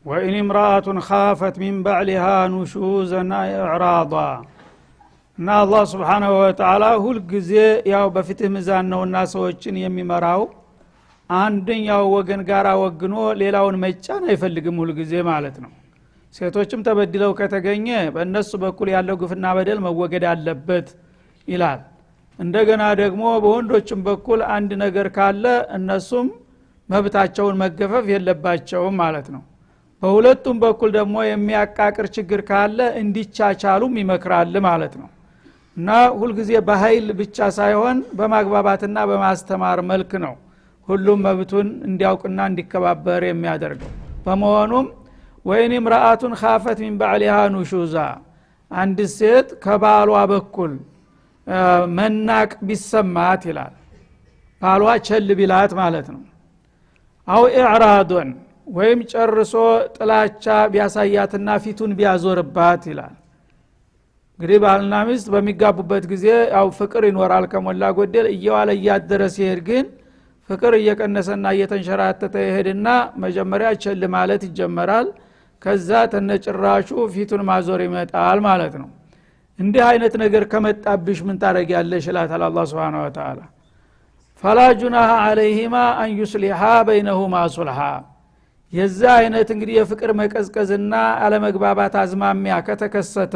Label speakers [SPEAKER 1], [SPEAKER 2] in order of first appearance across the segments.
[SPEAKER 1] وإن امرأة خافت من بعلها نشوزا إعراضا እና አላህ Subhanahu Wa Ta'ala ሁል ጊዜ ያው በፍትህ ሚዛን ነውና ሰዎችን የሚመራው አንደኛው ወገን ጋራ ወግኖ ሌላውን መጫን አይፈልግም ሁል ጊዜ ማለት ነው። ሴቶችም ተበድለው ከተገኘ በእነሱ በኩል ያለው ግፍና በደል መወገድ አለበት ይላል። እንደገና ደግሞ በወንዶችም በኩል አንድ ነገር ካለ እነሱም መብታቸውን መገፈፍ የለባቸውም ማለት ነው። በሁለቱም በኩል ደግሞ የሚያቃቅር ችግር ካለ እንዲቻቻሉም ይመክራል ማለት ነው። እና ሁሉ ጊዜ በኃይል ብቻ ሳይሆን በማግባባትና በማስተማር መልክ ነው ሁሉም መብቱን እንዲያውቅና እንዲከባበር የሚያደርገው። በመሆኑም ወይን امرأة خافت من بعلها نشوزا አንድ ሴት ከባሏ በኩል መናቅ ቢሰማት ይላል። ባሏ ቸል ቢላት ማለት ነው። አው ኢዕራዶን ወይም ጨርሶ ጥላቻ ቢያሳያትና ፊቱን ቢያዞርባት ይላል። እንግዲህ ባልና ሚስት በሚጋቡበት ጊዜ ያው ፍቅር ይኖራል ከሞላ ጎደል እየዋለ እያደረ ሲሄድ ግን ፍቅር እየቀነሰና እየተንሸራተተ ይሄድና መጀመሪያ ቸል ማለት ይጀመራል። ከዛ ተነጭራሹ ፊቱን ማዞር ይመጣል ማለት ነው። እንዲህ አይነት ነገር ከመጣብሽ ምን ታረጊያለሽ ይላል አላህ Subhanahu Wa Ta'ala። فلا جناح عليهما ان يصلحا بينهما صلحا የዛ አይነት እንግዲህ የፍቅር መቀዝቀዝና አለመግባባት አዝማሚያ ከተከሰተ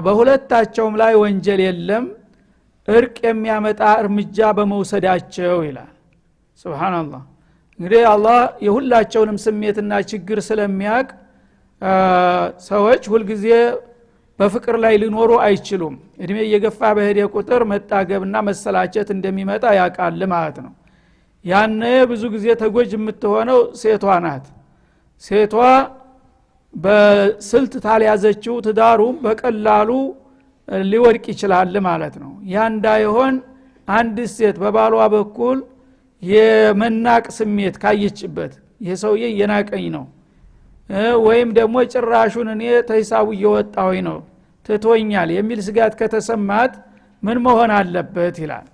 [SPEAKER 1] በሁለታቸውም ላይ ወንጀል የለም እርቅ የሚያመጣ እርምጃ በመውሰዳቸው ይላል። ሱብሃንአላህ። እንግዲህ አላህ የሁላቸውንም ስሜትና ችግር ስለሚያውቅ ሰዎች ሁሉ ጊዜ በፍቅር ላይ ሊኖሩ አይችሉም። እድሜ እየገፋ በሄደ ቁጥር መጣገብና መሰላቸት እንደሚመጣ ያውቃል ማለት ነው። ያኔ ብዙ ጊዜ ተጎጅ የምትሆነው ሴቷ ናት። ሴቷ በስልት ታልያዘችው ትዳሩ በቀላሉ ሊወድቅ ይችላል ማለት ነው። ያ እንዳይሆን አንድ ሴት በባሏ በኩል የመናቅ ስሜት ካየችበት የሰውዬ የናቀኝ ነው ወይም ደግሞ ጭራሹን እኔ ተይሳው እየወጣሁኝ ነው ትቶኛል የሚል ስጋት ከተሰማት ምን መሆን አለበት ይላል።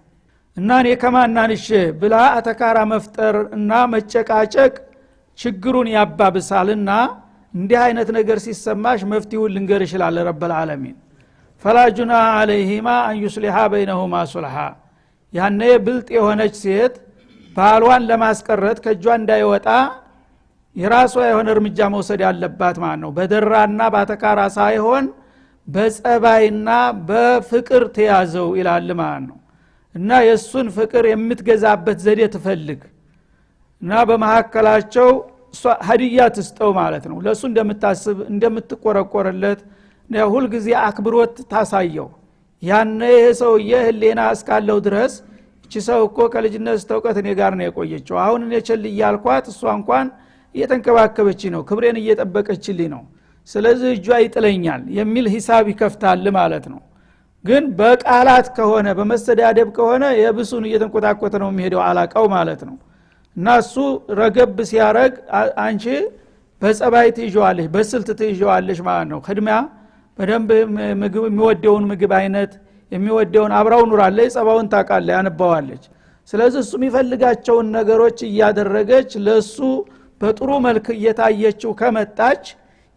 [SPEAKER 1] እና እኔ ከማናንሽ ብላ አተካራ መፍጠር እና መጨቃጨቅ ችግሩን ያባብሳልና እንዲህ አይነት ነገር ሲሰማሽ መፍትሄውን ልንገር ይችላል ረብል ዓለሚን። فلا جناح عليهما ان يصلحا بينهما صلحا ያኔ ብልጥ የሆነች ሴት ባሏን ለማስቀረት ከጇ እንዳይወጣ የራሷ የሆነ እርምጃ መውሰድ ያለባት ማለት ነው። በደራና ባተካራ ሳይሆን በጸባይና በፍቅር ተያዘው ይላል ማለት ነው። እና የሱን ፍቅር የምትገዛበት ዘዴ ትፈልግ እና በመሐከላቸው ሀዲያ ትስጠው ማለት ነው። ለሱ እንደምታስብ እንደምትቆረቆርለት ሁሉ ጊዜ አክብሮት ታሳየው። ያኔ ሰውዬ ህሊና እስካለው ድረስ እቺ ሰው እኮ ከልጅነት ተውቀት እኔ ጋር ነው የቆየችው፣ አሁን እኔ ቸል እያልኳት እሷ እንኳን እየተንከባከበች ነው፣ ክብሬን እየጠበቀችልኝ ነው፣ ስለዚህ እጇ ይጥለኛል የሚል ሂሳብ ይከፍታል ማለት ነው። ግን በቃላት ከሆነ በመስተዳደብ ከሆነ የብሱን እየተንቆጣቆተ ነው የሚሄደው አላቀው ማለት ነው። እና እሱ ረገብ ሲያረግ አንቺ በጸባይ ትይዣዋለሽ በስልት ትይዣዋለሽ ማለት ነው። خدمያ በደንብ ምግብ የሚወደውን ምግብ አይነት የሚወደውን አብራው ኑራለች፣ ጸባውን ታቃለች፣ ያንባዋለች። ስለዚህ እሱ የሚፈልጋቸውን ነገሮች እያደረገች ለሱ በጥሩ መልክ እየታየችው ከመጣች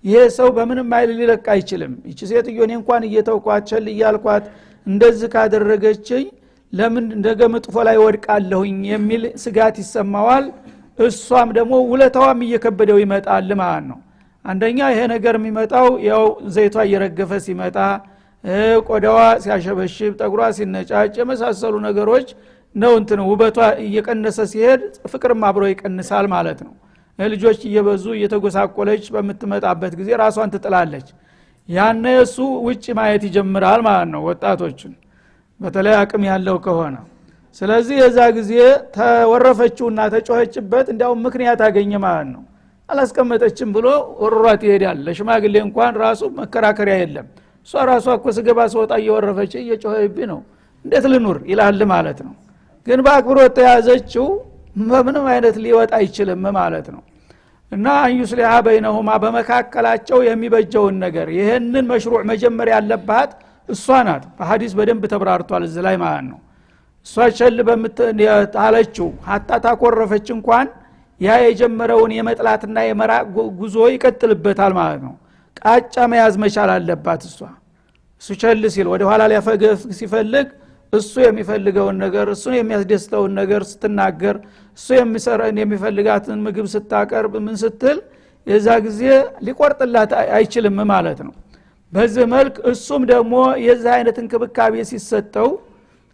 [SPEAKER 1] ይሄ ሰው በምንም አይል ሊለቅ አይችልም። እቺ ሴትዮ እኔ እንኳን እየተውኳት ቸል እያልኳት እንደዚህ ካደረገችኝ ለምን እንደገ መጥፎ ላይ ወድቃለሁኝ የሚል ስጋት ይሰማዋል። እሷም ደግሞ ውለታዋም እየከበደው ይመጣል ማለት ነው። አንደኛ ይሄ ነገር የሚመጣው ያው ዘይቷ እየረገፈ ሲመጣ ቆዳዋ ሲያሸበሽብ ጠጉሯ ሲነጫጭ የመሳሰሉ ነገሮች ነው እንትን ውበቷ እየቀነሰ ሲሄድ ፍቅርም አብሮ ይቀንሳል ማለት ነው። ልጆች እየበዙ እየተጎሳቆለች በመትመጣበት ጊዜ ራሷን ትጥላለች። ያኔ እሱ ውጪ ማየት ይጀምራል ማለት ነው ወጣቶችን በተለይ አቅም ያለው ከሆነ። ስለዚህ የዛ ጊዜ ተወረፈችውና ተጮኸችበት እንዲያው ምክንያት አገኘ ማለት ነው። አላስቀመጠችም ብሎ ወሯት ይሄዳል። ለሽማግሌ እንኳን ራሱ መከራከሪያ የለም። እሷ ራሷ እኮ ስገባ ስወጣ እየወረፈች እየጮኸብኝ ነው እንዴት ልኑር ይላል ማለት ነው። ግን በአክብሮት ተያዘችው ምንም አይነት ሊወጣ አይችልም ማለት ነው። እና አንዩስሊሃ በይነሁማ በመካከላቸው የሚበጀውን ነገር ይሄንን መሽሩዕ መጀመሪያ ያለባት እሷ ናት። በሐዲስ በደንብ ተብራርቷል እዚህ ላይ ማለት ነው። እሷ ቸል በመታለችው hatta ታቆረፈች እንኳን ያ የጀመረውን የመጥላትና የመራቅ ጉዞ ይቀጥልበታል ማለት ነው። ቃጫ መያዝ መቻል አለባት እሱ ቸል ሲል ወደ ኋላ ሊያፈገፍ ሲፈልግ እሱ የሚፈልገውን ነገር እሱን የሚያስደስተውን ነገር ስትናገር እሱ የሚፈልጋትን ምግብ ስታቀርብ ምን ስትል የዛ ጊዜ ሊቆርጥላት አይችልም ማለት ነው። በዚህ መልክ እሱም ደግሞ የዛ አይነት እንክብካቤ ሲሰጠው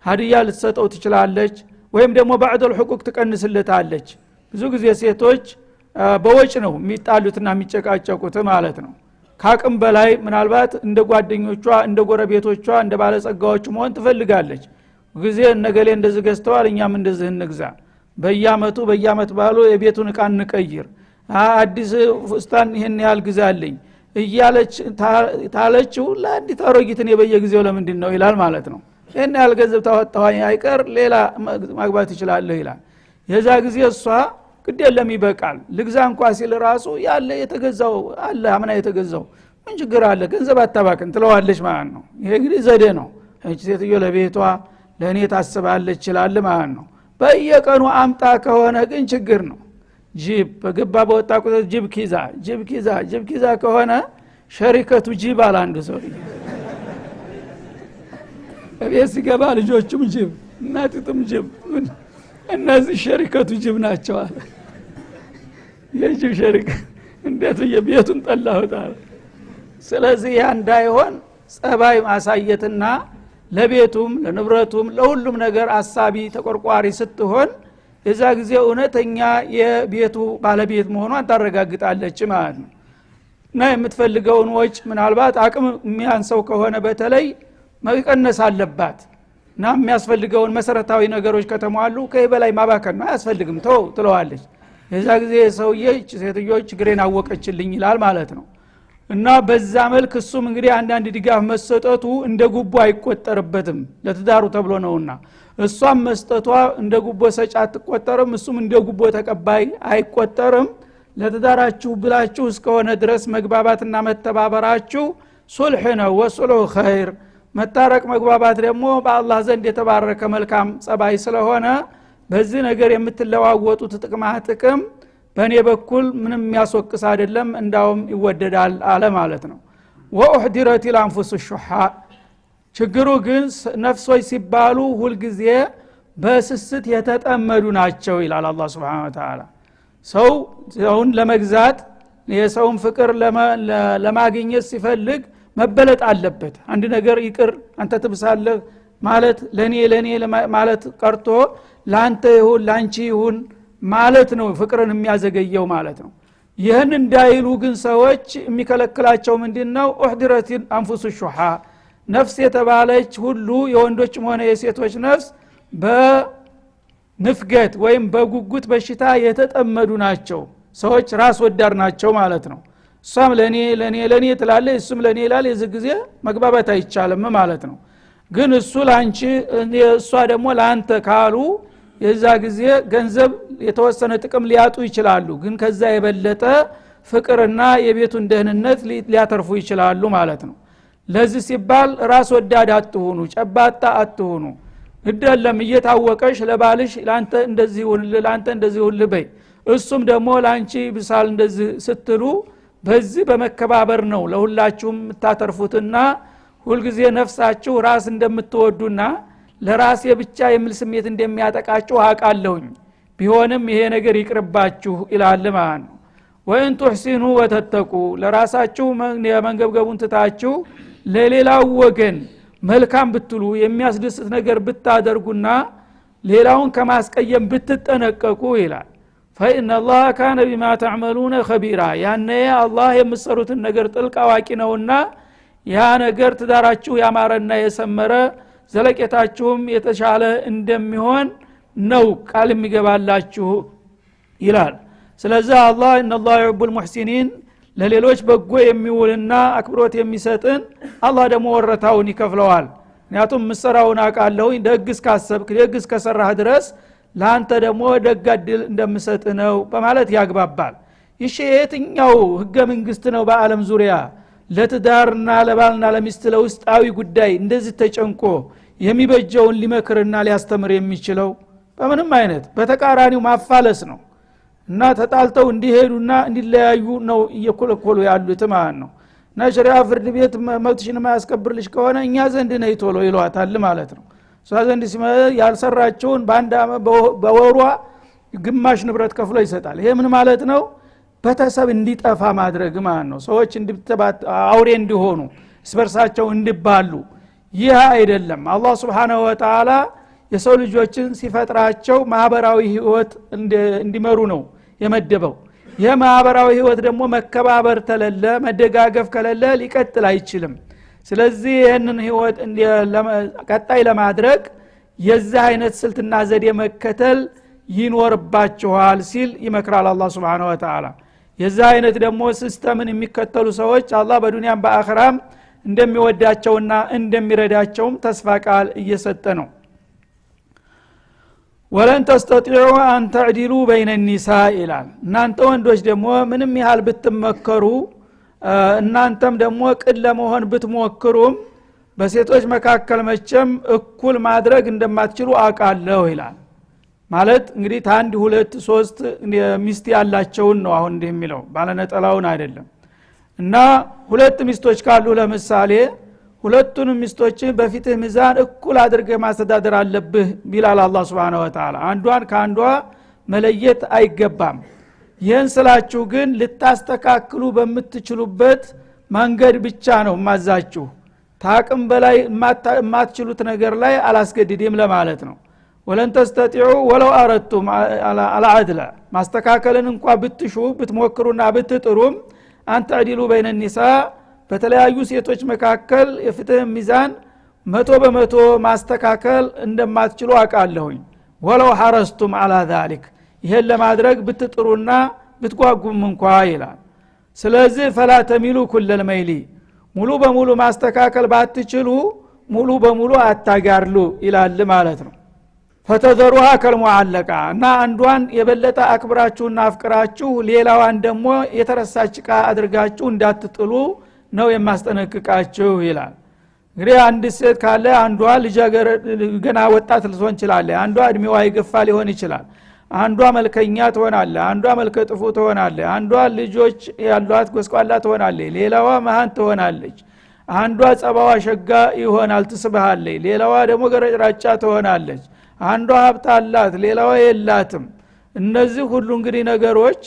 [SPEAKER 1] ሀዲያ ልትሰጠው ትችላለች ወይም ደግሞ ባዕዱል ሁቁቅ ትቀንስለታለች። ብዙ ጊዜ ሴቶች በወጭ ነው የሚጣሉትና የሚጨቃጨቁት ማለት ነው። ካቅም በላይ ምናልባት እንደ ጓደኞቿ እንደ ጎረቤቶቿ እንደ ባለጸጋዎች መሆን ትፈልጋለች። ጊዜ እነገሌ እንደዚህ ገዝተዋል እኛም እንደዚህ እንግዛ፣ በየአመት ባሉ የቤቱን ዕቃ እንቀይር፣ አዲስ ፍስታን ይሄን ያህል ግዛልኝ እያለች ታለችው ለአንዲት አሮጊትን በየጊዜው ለምንድን ነው ይላል ማለት ነው። ይሄን ያህል ገንዘብ ታወጣዋኝ አይቀር ሌላ ማግባት ይችላል ይላል። የዛ ጊዜ እሷ ግድ የለም ይበቃል ልግዛ እንኳን ሲል ራሱ ያለ የተገዛው አለ አምና የተገዛው ምን ችግር አለ ገንዘብ አታባክን ትለዋለች ማለት ነው። ይሄ እንግዲህ ዘዴ ነው። እቺ ሴትዮ ለቤቷ ለኔ ታስባለች ይላል ማለት ነው። በየቀኑ አምጣ ከሆነ ግን ችግር ነው። ጂብ በገባ በወጣ ቁጥር ጂብ ኪዛ ከሆነ ሸሪከቱ ጂብ አለ አንዱ ሰው እቤት ሲገባ ልጆቹም ጂብ እናቲቱም ጂብ እነዚህ ሸሪከቱ ጅብ ናቸው አለ። የጅብ ሸሪክ እንዴት የቤቱን ጠላሁታል። ስለዚህ ያ እንዳይሆን ጸባይ ማሳየትና ለቤቱም ለንብረቱም ለሁሉም ነገር አሳቢ ተቆርቋሪ ስትሆን የዛ ጊዜ እውነተኛ የቤቱ ባለቤት መሆኗን ታረጋግጣለች ማለት ነው። እና የምትፈልገውን ወጭ ምናልባት አቅም የሚያንሰው ከሆነ በተለይ መቀነስ አለባት። እና የሚያስፈልገውን መሰረታዊ ነገሮች ከተሟሉ ከበላይ ማባከን ነው አያስፈልግም ተው ትለዋለች። የዛ ጊዜ ሰውዬ ሴትዮች ችግሬን አወቀችልኝ ይላል ማለት ነው። እና በዛ መልክ እሱም እንግዲህ አንዳንድ ድጋፍ መሰጠቱ እንደ ጉቦ አይቆጠርበትም ለትዳሩ ተብሎ ነውና እሷም መስጠቷ እንደ ጉቦ ሰጪ አትቆጠርም፣ እሱም እንደ ጉቦ ተቀባይ አይቆጠርም። ለትዳራችሁ ብላችሁ እስከሆነ ድረስ መግባባትና መተባበራችሁ ሱልህ ነው። ወሱልሁ ኸይር መታረቅ መግባባት ደግሞ በአላህ ዘንድ የተባረከ መልካም ጸባይ ስለሆነ በዚህ ነገር የምትለዋወጡት ጥቅም በእኔ በኩል ምንም የሚያስወቅስ አይደለም እንዳውም ይወደዳል አለ ማለት ነው። ወኡህዲረት الانفس الشح ችግሩ ግን ነፍሶች ሲባሉ ሁሉ ጊዜ በስስት የተጠመዱ ናቸው ይላል አላህ Subhanahu Wa Ta'ala። ሰውን ለመግዛት የሰውን ፍቅር ለማግኘት ሲፈልግ መበለጥ አለበት። አንድ ነገር ይቅር አንተ ትብሳለህ ማለት ለኔ ማለት ቀርቶ ላንተ ይሁን ላንቺ ይሁን ማለት ነው ፍቅርን የሚያዘገየው ማለት ነው። ይህን እንዳይሉ ግን ሰዎች የሚከለክላቸው ምንድነው? احضرت الانفس الشح ነፍስ የተባለች ሁሉ የወንዶችም ሆነ የሴቶች ነፍስ በንፍገት ወይም በጉጉት በሽታ የተጠመዱ ናቸው። ሰዎች ራስ ወዳድ ናቸው ማለት ነው። እሷም ለኔ ትላለች እሱም ለኔ ይላል። የዚህ ጊዜ መግባባት አይቻልም ማለት ነው። ግን እሱ ላንቺ እሷ ደግሞ ላንተ ካሉ የዛ ጊዜ ገንዘብ የተወሰነ ጥቅም ሊያጡ ይችላሉ። ግን ከዛ የበለጠ ፍቅርና የቤቱን ደህንነት ሊያተርፉ ይችላሉ ማለት ነው። ለዚህ ሲባል ራስ ወዳድ አትሁኑ፣ ጨባጣ አትሁኑ። ግደለም እየታወቀሽ ለባልሽ ላንተ እንደዚህ ሁሉ በይ እሱም ደግሞ ላንቺ ብሳል እንደዚህ ስትሉ በዚህ በመከባበር ነው ለሁላችሁም ተታተርፉትና ሁልጊዜ ነፍሳችሁ ራስ እንደምትወዱና ለራሴ ብቻ የሚል ስሜት እንደሚያጠቃችሁ አቃለሁኝ። ቢሆንም ይሄ ነገር ይቅርባችሁ ይላል ማለት ነው። ወእን ተሕሲኑ ወተተቁ ለራሳችሁ የመንገብገቡን ትታችሁ ለሌላው ወገን መልካም ብትሉ የሚያስደስት ነገር ብታደርጉና ሌላውን ከማስቀየም ብትጠነቀቁ ይላል። فإن الله كان بما تعملون خبيرا ያነ አላህ የምትሰሩትን ነገር ጥልቅ አዋቂ ነውና ያ ነገር ትዳራችሁ ያማረና የሰመረ ዘለቄታችሁም የተሻለ እንደሚሆን ነው ቃል የሚገባላችሁ ይላል። ስለዚህ አላህ ان الله يحب المحسنين ለሌሎች በጎ የሚውልና አክብሮት የሚሰጥን አላህ ደግሞ ወረታውን ይከፍለዋል። ምክንያቱም መስራውን አቃለው ደግስ ካሰብክ ደግስ ከሰራህ ድረስ ላንተ ደግሞ ደጋድል እንደምሰጥ ነው በማለት ያግባባል። ይሄ የትኛው ህገ መንግስት ነው በአለም ዙሪያ ለትዳርና ለባልና ለሚስት ለውስጣዊ ጉዳይ እንደዚህ ተጨንቆ የሚበጀውን ሊመክርና ሊያስተምር የሚችለው? በምንም አይነት በተቃራኒው ማፋለስ ነው። እና ተጣልተው እንዲሄዱና እንዲለያዩ ነው እየኮለኮሉ ያሉት ማለት ነው። እና ሸሪዓ ፍርድ ቤት መብትሽን ማያስከብርልሽ ከሆነ እኛ ዘንድ ነይ ቶሎ ይሏታል ማለት ነው። እሷ ዘንድ ያልሰራቸውን በወሯ ግማሽ ንብረት ከፍሎ ይሰጣል። ይሄ ምን ማለት ነው? በተሰብ እንዲጠፋ ማድረግ ማለት ነው። ሰዎች አውሬ እንዲሆኑ እስበርሳቸው እንዲባሉ። ይህ አይደለም። አላህ Subhanahu Wa Ta'ala የሰው ልጆችን ሲፈጥራቸው ማህበራዊ ህይወት እንዲመሩ ነው የመደበው። የማህበራዊ ህይወት ደግሞ መከባበር ተለለ መደጋገፍ ከለለ ሊቀጥል አይችልም። ስለዚህ ይሄንን ህይወት ቀጣይ ለማድረግ የዚህ አይነት ስልትና ዘዴ መከተል ይኖርባቸዋል ሲል ይመክራል አላህ Subhanahu Wa Ta'ala። የዚህ አይነት ደግሞ ሲስተምን የሚከተሉ ሰዎች አላህ በዱንያም በአኺራም እንደሚወዳቸውና እንደሚረዳቸውም ተስፋ ቃል እየሰጠ ነው። ወለን ተስተጢዑ አን ተዕዲሉ በይነ النساء ይላል። እናንተ ወንዶች ደግሞ ምንም ያህል ብትመከሩ እናንተም ደግሞ ቅን ለመሆን ብትሞክሩም በሴቶች መካከል መቼም እኩል ማድረግ እንደማትችሉ አውቃለሁ ይላል። ማለት እንግዲህ ታንድ ሁለት ሶስት ሚስት ያላቸውን ነው አሁን እንደሚለው ባለነጠላውን አይደለም። እና ሁለት ሚስቶች ካሉ ለምሳሌ ሁለቱን ሚስቶች በፊትህ ሚዛን እኩል አድርገህ ማስተዳደር አለብህ ቢላል አላህ Subhanahu Wa Ta'ala። አንዷን ካንዷ መለየት አይገባም። ይህን ስላችሁ ግን ልታስተካክሉ በምትችሉበት መንገድ ብቻ ነው ማዛችሁ። ታቅም በላይ የማትችሉት ነገር ላይ አላስገድድም ለማለት ነው። ወለን ተስተጢዑ ወለው አረቱም አልዓድለ ማስተካከልን እንኳን ብትሹ ብትሞክሩና ብትጥሩም አንተ አዲሉ በይነ النساء በተለያዩ ሴቶች መካከል የፍትህ ሚዛን 100% ማስተካከል እንደማትችሉ አውቃለሁኝ። ወለው ሐረስቱም على ذلك ይሄን ለማድረግ ብትጥሩና ብትጓጉም እንኳን ይላል። ስለዚህ فلا تميلوا كل الميل ሙሉ በሙሉ ማስተካከል ባትችሉ ሙሉ በሙሉ አታጋርሉ ይላል ማለት ነው። فتذروها كالمعلقه እና አንዷን የበለጠ አክብራችሁና አፍቅራችሁ ሌላዋን ደግሞ የተረሳች ቃ አድርጋችሁ እንዳትጥሉ ነው የማስጠነቅቃችሁ ይላል። እንግዲህ አንድ ሴት ካለ አንዷ ገና ወጣት ልትሆን ይችላል፣ አንዷ እድሜዋ ይገፋ ሊሆን ይችላል፣ አንዷ መልከኛ ትሆናለች፣ አንዷ መልከጥፉ ትሆናለች፣ አንዷ ልጆች ያሏት ጎስቋላ ትሆናለች፣ ሌላዋ መሃን ትሆናለች፣ አንዷ ጸባዋ ሸጋ ይሆናል ትስብሃለች፣ ሌላዋ ደግሞ ገረጭራጫ ትሆናለች፣ አንዷ ሀብት አላት ሌላዋ የላትም። እነዚህ ሁሉ እንግዲህ ነገሮች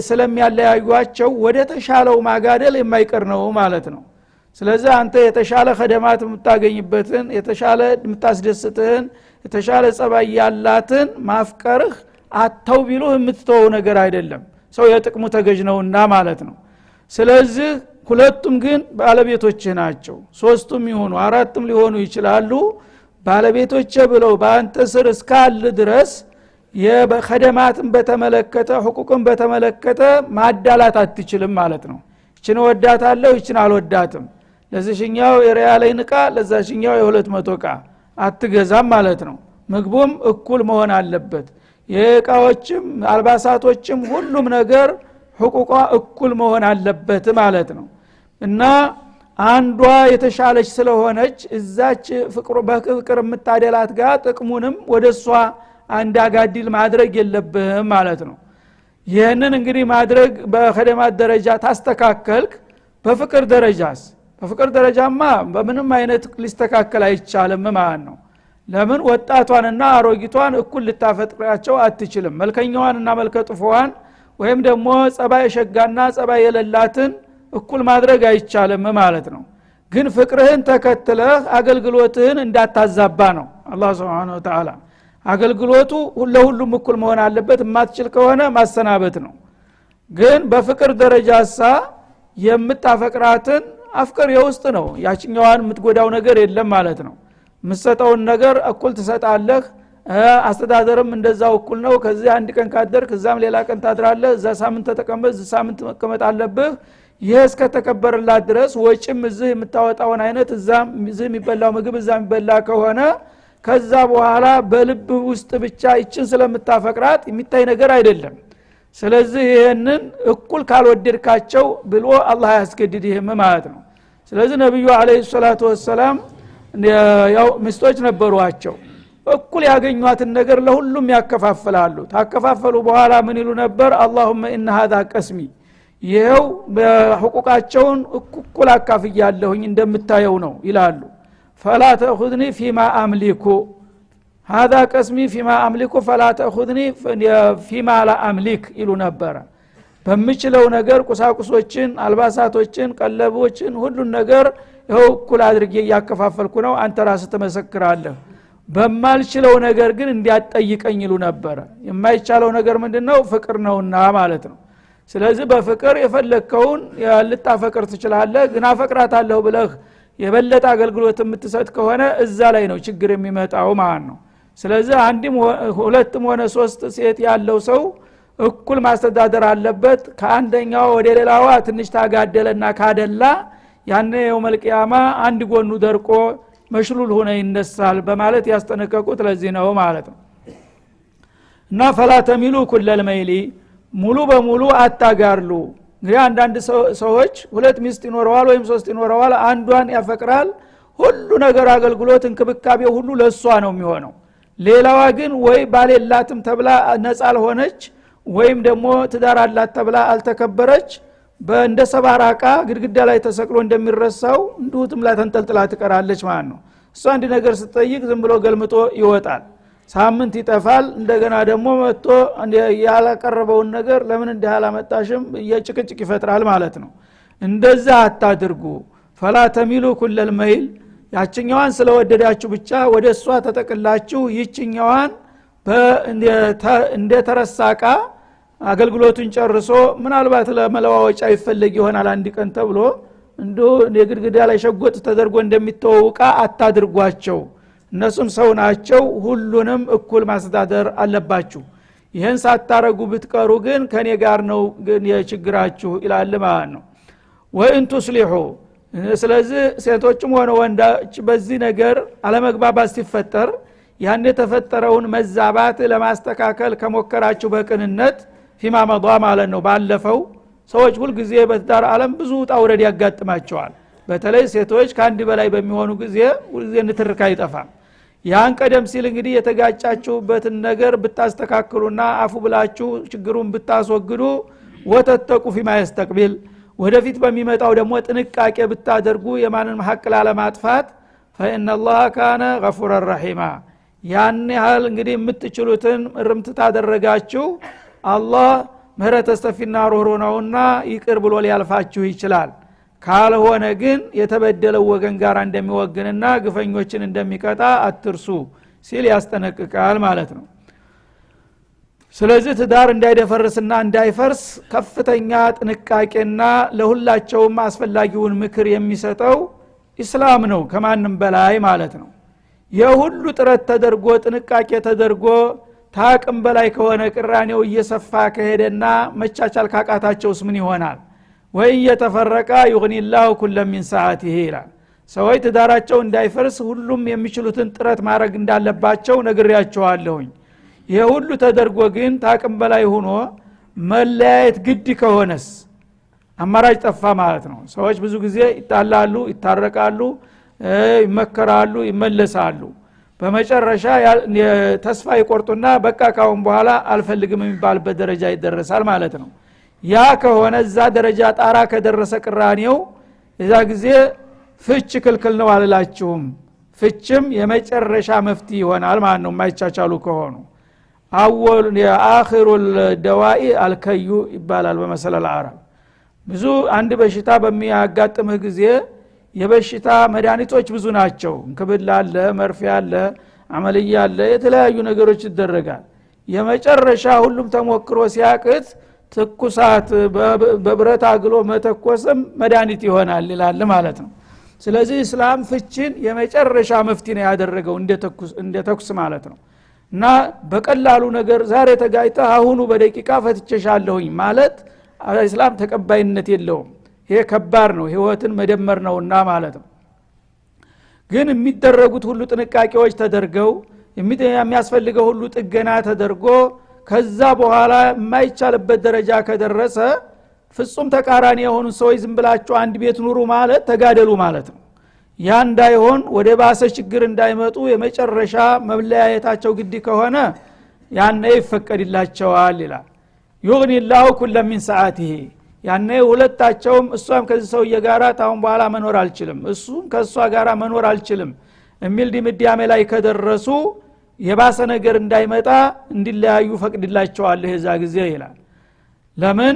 [SPEAKER 1] ስለሚያለያዩአቸው ወደ ተሻለው ማጋደል የማይቀር ነው ማለት ነው። ስለዚህ አንተ የተሻለ ኸደማት የምታገኝበትን የተሻለ የምታስደስትህን የተሻለ ጸባይ ያላትን ማፍቀርህ አተው ቢሉህ የምትተው ነገር አይደለም። ሰው የጥቅሙ ተገዥ ነውና ማለት ነው። ስለዚህ ሁለቱም ግን ባለቤቶች ናቸው። ሶስቱም ይሆኑ አራቱም ሊሆኑ ይችላሉ። ባለቤቶች ብለው በአንተ ስር እስካል ድረስ የኸደማትን በተመለከተ ሁቁቅን በተመለከተ ማዳላት አትችልም ማለት ነው። እቺን ወዳታለሁ እቺን አልወዳትም፣ ለዚህኛው የሪያለኝ ንቃ ለዛሽኛው የ200 ቃ አትገዛም ማለት ነው። ምግቡም እኩል መሆን አለበት። የቃዎችም አልባሳቶችም ሁሉም ነገር ሁቁቋ እኩል መሆን አለበት ማለት ነው። እና አንዷ የተሻለች ስለሆነች እዛች በፍቅር የምታደላት ጋር ጥቅሙንም ወደሷ አንዳጋዲል ማድረግ የለብህም ማለት ነው። ይህንን እንግዲህ ማድረግ በኸደማት ደረጃ ታስተካከልክ። በፍቅር ደረጃማ በምንም አይነት ሊስተካከል አይቻልም ማለት ነው። ለምን ወጣቷንና አሮጊቷን እኩል ልታፈጥራቸው አትችልም። መልከኛዋንና መልከጥፎዋን ወይም ደግሞ ጸባይ ሸጋና ጸባይ የሌላትን እኩል ማድረግ አይቻልም ማለት ነው። ግን ፍቅርህን ተከትለህ አገልግሎትህን እንዳታዛባ ነው አላህ Subhanahu Wa Ta'ala። አገልግሎቱ ለሁሉም እኩል መሆን አለበት። ማትችል ከሆነ ማሰናበት ነው። ግን በፍቅር ደረጃሳ የምታፈቅራትን አፍቅር የውስጥ ነው። ያችኛዋን የምትጎዳው ነገር የለም ማለት ነው። ምሰጠውን ነገር እኩል ትሰጣለህ። አስተዳደርም እንደዛው እኩል ነው። ከዚህ አንድ ቀን ካደርክ እዛም ሌላ ቀን ታድራለህ። እዛ ሳምንት ተቀመጥ እዛ ሳምንት መቀመጥ አለብህ። ይሄ እስከ ተከበረላት ድረስ ወጪም እዚህ የምታወጣውን አይነት እዛም እዚህ የሚበላው ምግብ እዛ የሚበላ ከሆነ ከዛ በኋላ በልብ ውስጥ ብቻ እቺን ስለምታፈቅራት የሚታይ ነገር አይደለም። ስለዚህ ይሄንን እኩል ካልወደድካቸው ብሎ አላህ ያስገድድህም ማለት ነው። ስለዚህ ነብዩ አለይሂ ሰላቱ ወሰለም ያው ሚስቶች ነበሯቸው እኩል ያገኙትን ነገር ለሁሉም ያከፋፍላሉ ታከፋፈሉ በኋላ ምን ይሉ ነበር اللهم ان هذا قسمي ይሄው በሁቁቃቸውን እኩል አካፍያለሁኝ እንደምታየው ነው ይላሉ فلا تاخذني فيما املك هذا قسمي فيما املك فلا تاخذني فيما لا املك ይሉ ነበር በሚችለው ነገር ቁሳቁሶችን አልባሳቶችን ቀለቦችን ሁሉን ነገር ይሄው እኩል አድርጌ ያከፋፈልኩ ነው አንተ ራስህ ተመሰክራለህ በማልችለው ነገር ግን እንዲያጠይቀኝ ይሉ ነበር የማይቻለው ነገር ምንድነው ፍቅር ነውና ማለት ነው ስለዚህ በፍቅር የፈለከውን ልታፈቅር ትችላለህ ግን አፈቅራታለሁ ብለህ የበለጠ አገልግሎት የምትሰጥ ከሆነ እዛ ላይ ነው ችግር የሚመጣው ማለት ነው ስለዚህ አንድም ሁለትም ሆነ ሶስት ሴት ያለው ሰው እኩል ማስተዳደር አለበት ከአንደኛው ወደ ሌላዋ ትንሽ ታጋደለና ካደላ ያኔ የውመል ቂያማ አንድ ጎኑ ደርቆ መሽሉል ሆነ ይነሳል በማለት ያስጠነቀቁት ለዚህ ነው ማለት ነው እና فلا تميلوا كل الميل ሙሉ በሙሉ አታጋርሉ እንግዲህ አንዳንድ ሰዎች ሁለት ሚስት ይኖረዋል ወይም ሶስት ይኖረዋል አንዷን ያፈቅራል ሁሉ ነገር አገልግሎት እንክብካቤ ሁሉ ለሷ ነው የሚሆነው ሌላዋ ግን ወይ ባለላትም ተብላ ነፃ አልሆነች ወይም ደግሞ ትዳር አላት ተብላ አልተከበረች በእንደ ሰባራቃ ግድግዳ ላይ ተሰቅሎ እንደሚረሳው እንዱትም ላይ ተንጠልጥላ ትቀራለች ማለት ነው እሷ አንድ ነገር ስትጠይቅ ዝም ብሎ ገልምጦ ይወጣል ሳምንት ይጠፋል እንደገና ደግሞ መጥቶ ያላቀረበውን ነገር ለምን እንዳላመጣሽም የጭቅጭቅ ይፈጥራል ማለት ነው እንደዛ አታድርጉ فلا تميلوا كل الميل ያችኛዋን ስለወደዳችሁ ብቻ ወደሷ ተጠቅላችሁ ይችኛዋን እንደ ተረሳቃ አገልግሎቱን ጨርሶ ምናልባት ለመለዋወጫ ይፈልግ ይሆናል አንድ ቀን ተብሎ እንዶ የግድግዳ ላይ ሸጎጥ ተደርጎ እንደሚተዋውቃ አታድርጓቸው እነሱም ሰው ናቸው ሁሉንም እኩል ማስተዳደር አለባችሁ ይሄን ሳታረጉ ብትቀሩ ግን ከኔ ጋር ነው ግን የችግራችሁ ይላል ማለት ነው ወእን ቱስሊሑ ስለዚህ ሴቶችም ሆነ ወንዶች በዚህ ነገር አለመግባባት ሲፈጠር ያን የተፈጠረውን መዛባት ለማስተካከል ከሞከራችሁ በቅንነት ፊማ መضى ማለት ነው ባለፈው ሰዎች ሁሉ ጊዜ በትዳር ዓለም ብዙ ጣውረድ ያጋጥማቸዋል በተለይ ሴቶች ከአንድ በላይ በሚሆኑ ጊዜ ሁሉ ጊዜ ንትርካ አይጠፋም ያን ቀደም ሲል እንግዲህ የተጋጫችሁበትን ነገር ብታስተካክሉና አፉ ብላችሁ ችግሩን ብታስወግዱ ወተተቁ ፊማ ይስተቅቢል ወደፊት በሚመጣው ደግሞ ጥንቃቄ ብታደርጉ የማንን ሐቅ ለማጥፋት فإن الله كان غفورا رحيما ያን ያህል እንግዲህ የምትችሉትን እርምት ታደረጋችሁ አላህ ምህረት ሰፊና ሩህሩህ ነውና ይቅር ብሎ ሊያልፋችሁ ይችላል ካልሆነ ግን የተበደለው ወገን ጋር እንደሚወግንና ግፈኞችን እንደሚቀጣ አትርሱ ሲል ያስጠነቅቃል ማለት ነው ስለዚህ ትዳር እንዳይደፈርስና እንዳይፈርስ ከፍተኛ ጥንቃቄና ለሁላቸውም አስፈላጊውን ምክር የሚሰጠው እስላም ነው ከማንም በላይ ማለት ነው የሁሉ ጥረት ተደርጎ ጥንቃቄ ተደርጎ ታቅም በላይ ከሆነ ቅራኔው እየሰፋ ከሄደና መቻቻል ካቃታቸውስ ምን ይሆናል ወይ የተፈረቀ ይغنيላሁ ኩለ من ሰዓቲሂ ይላል ሰዎች ትዳራቸው እንዳይፈርስ ሁሉም የሚችሉትን ጥረት ማድረግ እንዳለባቸው ነግሬያቸዋለሁኝ ይሄ ሁሉ ተደርጎ ግን ታቅም በላይ ሆኖ መለያየት ግድ ከሆነስ አማራጭ ጠፋ ማለት ነው ሰዎች ብዙ ጊዜ ይጣላሉ ይታረቃሉ ይመከራሉ ይመለሳሉ በመጨረሻ ተስፋ ይቆርጡና በቃ ካሁን በኋላ አልፈልግም የሚባልበት ደረጃ ይደረሳል ማለት ነው ያ ከሆነ እዛ ደረጃ ጣራ ከደረሰ ቅራኔው እዛ ጊዜ ፍች ክልክል ነው አልላችሁም ፍችም የመጨረሻ መፍትሄ ይሆናል ማለት ነው የማይቻቻሉ ከሆኑ አወል የአኺሩል ደዋኢ አልከዩ ይባላል በመሰለል አረብ ብዙ አንድ በሽታ በሚያጋጥምህ ጊዜ የበሽታ መድኃኒቶች ብዙ ናቸው እንክብል አለ መርፌ አለ አመልያ አለ የተለያዩ ነገሮች ይደረጋል የመጨረሻ ሁሉም ተሞክሮ ሲያቅት ትኩሳት በብረት አግሎ መተኮስም መድኃኒት ይሆናል ይላል ማለት ነው ስለዚህ እስላም ፍችን የመጨረሻ መፍትሄ ነው ያደረገው እንደ ተኩስ ማለት ነው እና በቀላሉ ነገር ዛሬ ተጋይታ አሁኑ በደቂቃ ፈትቼሻለሁኝ ማለት እስላም ተቀባይነት የለውም ይሄ ከባድ ነው ህይወትን መደመር ነውና ማለት ነው ግን የሚደረጉት ሁሉ ጥንቃቄዎች ተደርገው የሚያስፈልገው ሁሉ ጥገና ተደርጎ ከዛ በኋላ የማይቻልበት ደረጃ ከደረሰ ፍጹም ተቃራኒ የሆኑ ሰዎች ዝም ብላችሁ አንድ ቤት ኑሩ ማለት ተጋደሉ ማለት ነው ያ እንዳይሆን ወደ ባሰ ችግር እንዳይመጡ የመጨረሻ መለያየታቸው ግድ ከሆነ ያኔ ይፈቀድላቸዋል ይላል። يغني الله كل من ساعته ያኔ ሁለታቸውም እሷም ከዚህ ሰውዬ ጋራ ታውን በኋላ መኖር አልችልም እሱም ከሷ ጋራ መኖር አልችልም የሚል ድምዳሜ ላይ ከደረሱ የባሰ ነገር እንዳይመጣ እንዲለያዩ ፈቅድላቸዋል የዛ ጊዜ ይላል። ለምን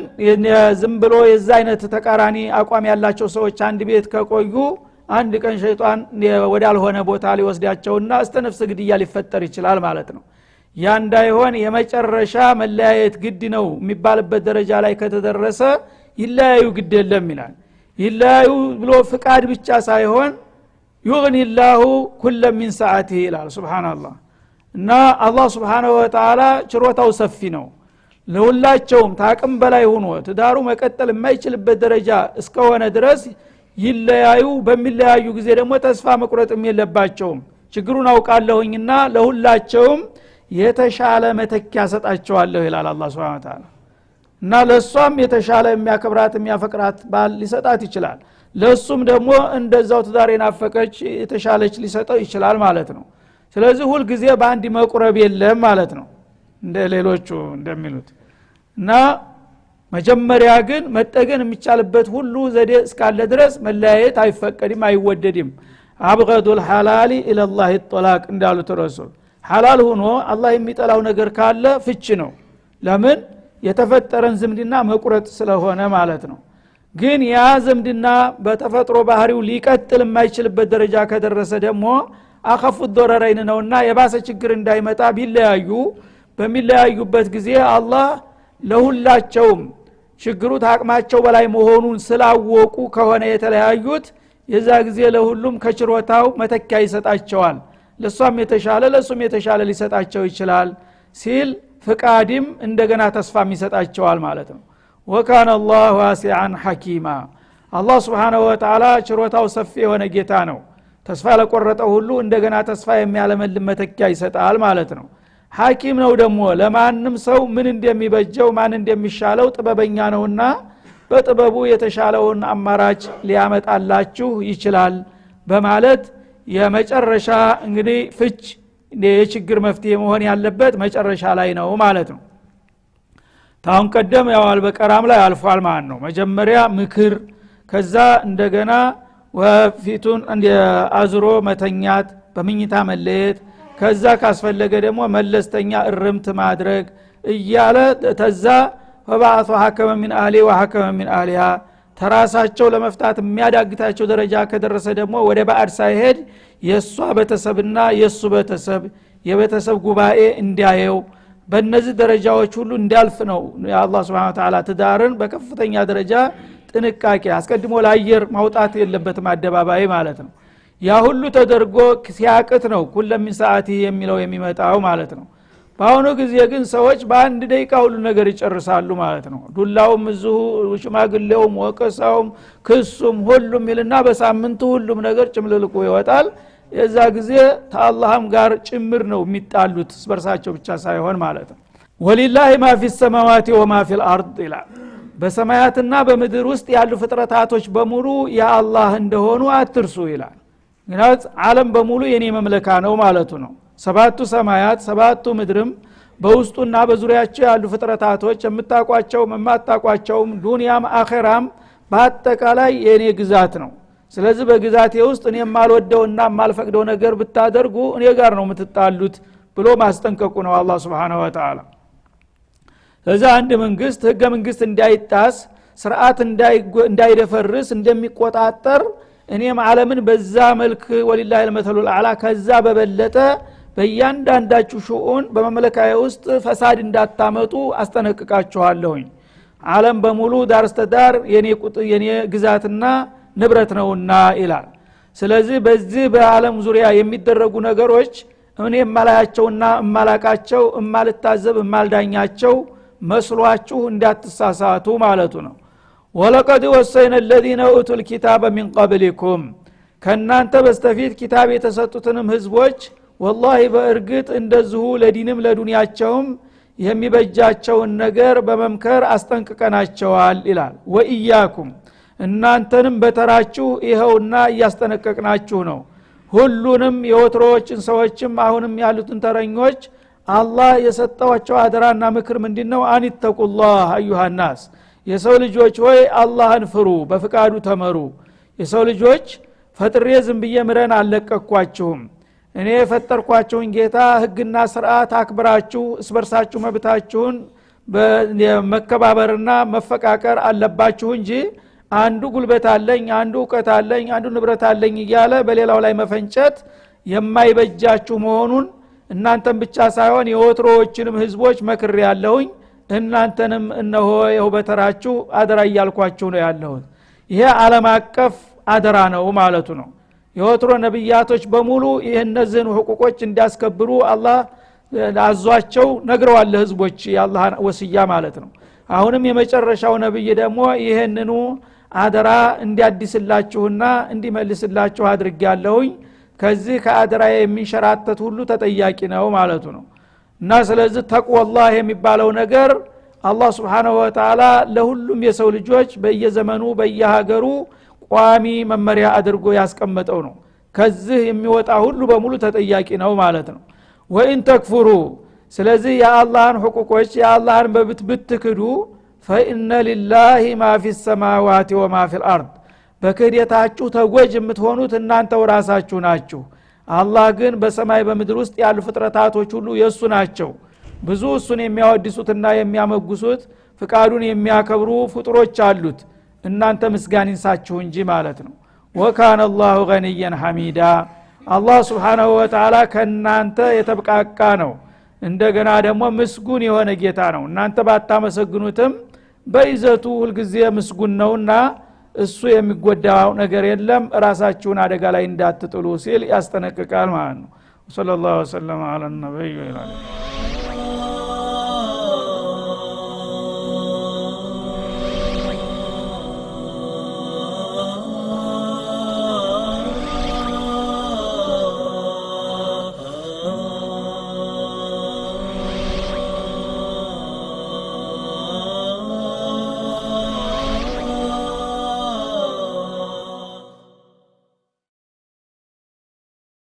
[SPEAKER 1] ዝም ብሎ የዛ አይነት ተቃራኒ አቋም ያላቸው ሰዎች አንድ ቤት ከቆዩ አንድ ቀን ሸይጣን ወዳልሆነ ቦታ ሊወስዳቸውና አስተነፍስ ግድያ ሊፈጠር ይችላል ማለት ነው። ያ እንዳይሆን የመጨረሻ መለያየት ግድ ነው የሚባልበት ደረጃ ላይ ከተደረሰ ይለያዩ ግድ የለም ይላል። ይለያዩ ብሎ ፍቃድ ብቻ ሳይሆን يغني الله كل من ساعته ይላል ሱብሃንአላህ። እና አላህ Subhanahu Wa Ta'ala ችሮታው ሰፊ ነው። ለሁላቸውም ታቅም በላይ ሆኖ ትዳሩ መቀጠል የማይችልበት ደረጃ እስከሆነ ድረስ ይለያዩ። በሚለያዩ ጊዜ ደግሞ ተስፋ መቁረጥም የለባቸውም። ችግሩን አውቃለሁኝና ለሁላቸውም የተሻለ መተኪያ ሰጣቸዋለሁ ይላል አላህ Subhanahu Wa Ta'ala። እና ለሷም የተሻለ የሚያከብራት የሚያፈቅራት ባል ሊሰጣት ይችላል። ለሱም ደግሞ እንደዛው ትዳሬን አፈቀች የተሻለች ሊሰጠው ይችላል ማለት ነው። ስለዚህ ሁሉ ጊዜ በአንድ መቁረብ የለም ማለት ነው እንደ ሌሎቹ እንደሚሉት። እና መጀመሪያ ግን መጠገን የሚቻልበት ሁሉ ዘዴ እስካለ ድረስ መለያየት አይፈቀድም አይወደድም። አብገዱል ሐላሊ ኢለላህ الطلاق እንዳሉት ረሱል ሐላል ሆኖ አላህ የሚጠላው ነገር ካለ ፍች ነው። ለምን የተፈጠረን ዝምድና መቁረጥ ስለሆነ ማለት ነው። ግን ያ ዝምድና በተፈጥሮ ባህሪው ሊቀጥል የማይችልበት ደረጃ ከደረሰ ደግሞ አخف الضررين ነውና የባሰ ችግር እንዳይመጣ ቢለያዩ በሚለያዩበት ጊዜ አላህ ለሁላቸውም ችግሩ ታቅማቸው በላይ መሆኑን ስላወቁ ከሆነ የተለያዩት የዛ ጊዜ ለሁሉም ከችሮታው መተኪያ ይሰጣቸዋል። ለሷም የተሻለ ለሱም የተሻለ ሊሰጣቸው ይችላል ሲል ፍቃድም እንደገና ተስፋም ይሰጣቸዋል ማለት ነው። وكان الله واسعا حكيما الله سبحانه وتعالى ችሮታው ሰፊ የሆነ ጌታ ነው። ተስፋ ለቆረጠው ሁሉ እንደገና ተስፋ የሚያለመልም መተኪያ ይሰጣል ማለት ነው። ሐኪም ነው ደግሞ ለማንም ሰው ምን እንደሚበጀው ማን እንደሚሻለው ጥበበኛ ነውና በጥበቡ የተሻለውን አማራጭ ሊያመጣላችሁ ይችላል በማለት የመጨረሻ እንግዲህ ፍች የችግር መፍትሄ መሆን ያለበት መጨረሻ ላይ ነው ማለት ነው። ታውን ቀደም ያው አልበቀራም ላይ አልፏል ማለት ነው። መጀመሪያ ምክር ከዛ እንደገና ወፊቱን እንደ አዝሮ መተኛት በመኝታ መለየት ከዛ ካስፈለገ ደግሞ መለስተኛ እርምት ማድረግ እያለ ተዛ ፈባአቱ ሐከመ ሚን አህሊ ወሐከመ ሚን አህሊሃ ተራሳቸው ለመፍታት የሚያዳግታቸው ደረጃ ከደረሰ ደግሞ ወደ ባዕድ ሳይሄድ የሷ ቤተሰብና የሱ ቤተሰብ የቤተሰብ ጉባኤ እንዲያየው በእነዚህ ደረጃዎች ሁሉ እንዲያልፍ ነው የአላህ Subhanahu Wa Ta'ala ትዳርን በከፍተኛ ደረጃ ጥንቃቄ አስቀድሞ ለአየር ማውጣት የለበትም አደባባይ ማለት ነው። ያ ሁሉ ተደርጎ ሲያቅት ነው ኩለ ምን ሰዓቲ የሚለው የሚመጣው ማለት ነው። በአሁኑ ጊዜ ግን ሰዎች በአንድ ደቂቃ ሁሉ ነገር ይጨርሳሉ ማለት ነው። ዱላውም እዚሁ ሽማግሌውም ወቀሳውም ክሱም ሁሉም ይልና በሳምንቱ ሁሉም ነገር ጭምልልቁ ይወጣል። የዛ ጊዜ ተአላህም ጋር ጭምር ነው የሚጣሉት ስበርሳቸው ብቻ ሳይሆን ማለት ነው። ወሊላሂ ማ ፊ السماوات وما في الارض ይላል። በሰማያትና በምድር ውስጥ ያሉ ፍጥረታቶች በሙሉ የአላህ እንደሆኑ አትርሱ ይላል። ምክንያት ዓለም በሙሉ የኔ መምለካ ነው ማለቱ ነው። ሰባቱ ሰማያት ሰባቱ ምድርም በውስጡና በዙሪያቸው ያሉ ፍጥረታቶች የምታቋቸው የማታቋቸውም ዱንያም አኺራም በአጠቃላይ የኔ ግዛት ነው። ስለዚህ በግዛቴ ውስጥ እኔ የማልወደውና የማልፈቅደው ነገር ብታደርጉ እኔ ጋር ነው የምትጣሉት ብሎ ማስጠንቀቁ ነው አላህ Subhanahu Wa Ta'ala። ለዛ አንድ መንግስት ህገ መንግስት እንዳይጣስ ስርዓት እንዳይደፈርስ እንደሚቆጣጠር እኔም ዓለምን በዛ መልክ ወሊላሂ المثل الاعلى ከዛ በበለጠ በእያንዳንዳችሁ ሹኡን በመመለካዬ ውስጥ ፈሳድ እንዳታመጡ አስጠነቅቃችኋለሁኝ። ዓለም በሙሉ ዳርስተዳር የኔ ግዛትና ንብረት ነውና ይላል። ስለዚህ በዚህ በዓለም ዙሪያ የሚደረጉ ነገሮች እኔ ማላያቸውና ማላቃቸው ማልታዘብ ማልዳኛቸው መስሏችሁ እንዳትሳሳቱ ማለቱ ነው። ወለቀድ ወሰይነ الذين اوتوا الكتاب من قبلكم ከናንተ በስተፊት ኪታብ የተሰጡትንም ህዝቦች والله በእርግጥ እንደዚሁ ለዲንም ለዱንያቸውም የሚበጃቸውን ነገር በመምከር አስጠንቅቀናቸዋል ይላል። ወኢያኩም እናንተንም በተራችሁ ይሄውና እያስጠነቀቅናችሁ ነው ሁሉንም የወትሮዎችን ሰዎችም አሁንም ያሉትን ተረኞች አላህ የሰጣቸው አደራና ምክር ምንድነው አንተቁላህ አዩሃናስ የሰው ልጆች ሆይ አላህን ፍሩ በፍቃዱ ተመሩ የሰው ልጆች ፈጥሬ ዝም ብዬ ምረን አለቀኳችሁም እኔ የፈጠርኳችሁን ጌታ ህግና ስርዓት አክብራችሁ እስበርሳችሁ መብታችሁን በመከባበርና መፈቃቀር አለባችሁ እንጂ አንዱ ጉልበት አለኝ አንዱ ዕውቀት አለኝ አንዱ ንብረት አለኝ እያለ በሌላው ላይ መፈንጨት የማይበጃችሁ መሆኑን እናንተም ብቻ ሳይሆን የወትሮዎችንም ህዝቦች መክር ያለውኝ እናንተንም እነሆ ይኸው በተራችሁ አደራ እያልኳችሁ ነው ያለሁት ይሄ ዓለም አቀፍ አደራ ነው ማለቱ ነው የወትሮ ነብያቶች በሙሉ እነዚህን ሁቁቆች እንዲያስከብሩ አላህ አዟቸው ነግረዋል ለህዝቦች የአላህ ወስያ ማለት ነው አሁንም የመጨረሻው ነብይ ደግሞ ይሄንኑ አደራ እንዲያድስላችሁና እንዲመልስላችሁ አድርጋለሁኝ ከዚህ ከአደራ የሚንሸራተት ሁሉ ተጠያቂ ነው ማለቱ ነው እና ስለዚህ ተቅዋላህ የሚባለው ነገር አላህ Subhanahu Wa Ta'ala ለሁሉም የሰው ልጆች በየዘመኑ በየሀገሩ ቋሚ መመሪያ አድርጎ ያስቀመጠው ነው ከዚህ የሚወጣ ሁሉ በሙሉ ተጠያቂ ነው ማለት ነው ወኢን ተክፍሩ ስለዚህ የአላህን ሁቁቆች የአላህን መብት ብትክዱ فإن لله ما في السماوات وما في الأرض በክህደታችሁ ተጎጅ የምትሆኑት እናንተው ራሳችሁ ናችሁ አላህ ግን በሰማይ በምድር ውስጥ ያሉ ፍጥረታቶች ሁሉ የሱ ናቸው ብዙ እሱን የሚያወድሱትና የሚያመጉሱት ፍቃዱን የሚያከብሩ ፍጥሮች አሉት እናንተ ምስጋና ይንሳችሁ እንጂ ማለት ነው ወካነ አላሁ ገኒየን ሐሚዳ አላህ Subhanahu Wa Ta'ala ከናንተ የተብቃቃ ነው እንደገና ደግሞ ምስጉን የሆነ ጌታ ነው እናንተ ባታመሰግኑትም በይዘቱ ሁልጊዜ ምስጉን ነውና እሱ የሚጎዳው ነገር የለም ራሳችሁን አደጋ ላይ እንዳትጥሉ ሲል ያስጠነቅቃል ማለት ነው ሰለላሁ ዐለይሂ ወሰለም አለ ነብዩ